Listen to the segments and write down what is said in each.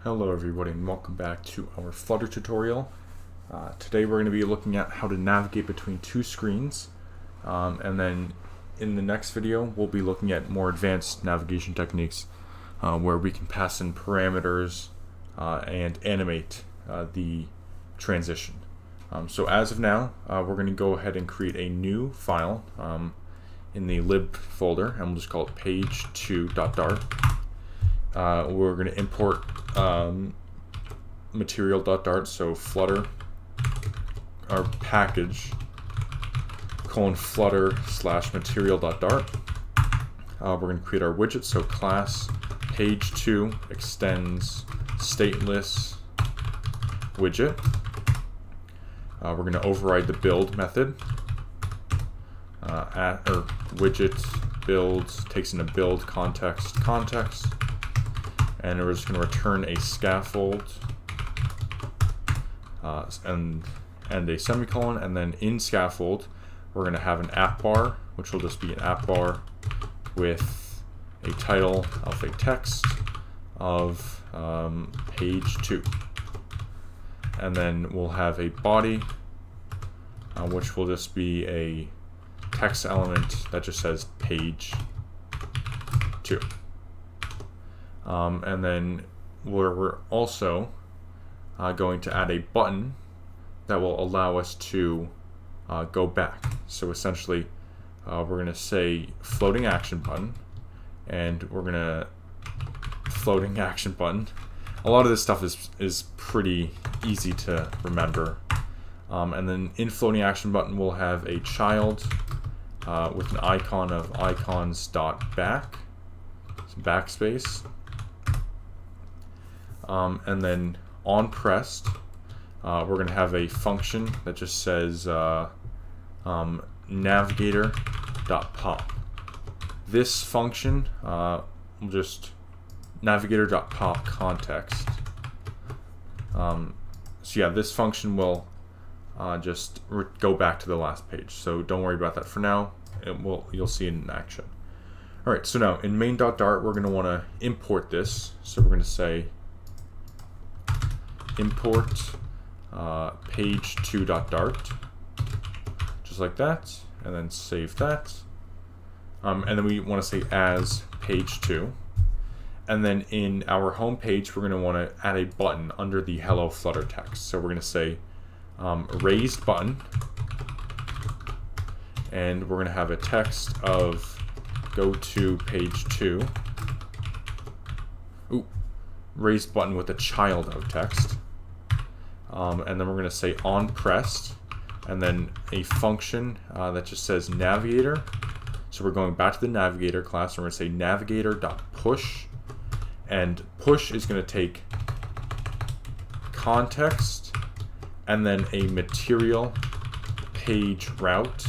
Hello everybody and welcome back to our Flutter tutorial. Today we're going to be looking at how to navigate between two screens, and then in the next video we'll be looking at more advanced navigation techniques where we can pass in parameters and animate the transition. So as of now we're going to go ahead and create a new file in the lib folder, and we'll just call it page2.dart. We're going to import material.dart, so Flutter, our package, :flutter / material.dart. We're going to create our widget, so class page2 extends stateless widget. We're going to override the build method. Widget builds takes in a build context, and we're just going to return a scaffold and a semicolon, and then in scaffold we're going to have an app bar, which will just be an app bar with a title of a text of page 2, and then we'll have a body which will just be a text element that just says page 2. And then we're also going to add a button that will allow us to go back. So essentially we're going to say floating action button, and we're going to floating action button. A lot of this stuff is pretty easy to remember. And then in floating action button we'll have a child with an icon of icons.back, backspace. And then on pressed, we're going to have a function that just says navigator.pop. This function will just navigator.pop context. So yeah, this function will just go back to the last page. So don't worry about that for now. You'll see it in action. All right. So now in main.dart, we're going to want to import this. So we're going to say import page2.dart, just like that, and then save that. And then we want to say as page2, and then in our home page we're going to want to add a button under the hello Flutter text. So we're going to say raised button, and we're going to have a text of go to page 2. Raised button with a child of text. And then we're going to say on pressed, and then a function that just says navigator. So we're going back to the navigator class, and we're going to say navigator.push, and push is going to take context and then a material page route,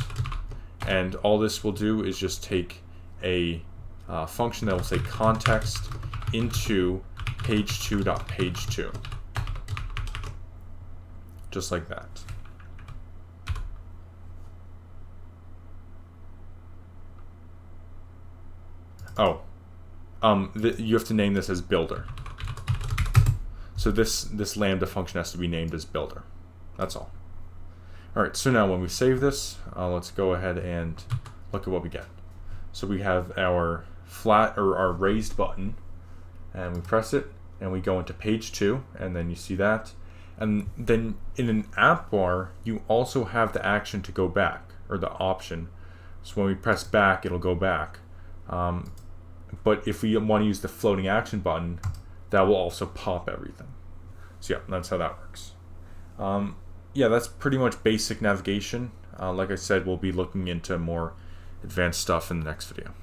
and all this will do is just take a function that will say context into page2.page2. Just like that. You have to name this as builder. So this lambda function has to be named as builder. That's all. All right. So now when we save this, let's go ahead and look at what we get. So we have our our raised button, and we press it, and we go into page 2, and then you see that. And then in an app bar, you also have the action to go back, or the option. So when we press back, it'll go back. But if we want to use the floating action button, that will also pop everything. So yeah, that's how that works. Yeah, that's pretty much basic navigation. Like I said, we'll be looking into more advanced stuff in the next video.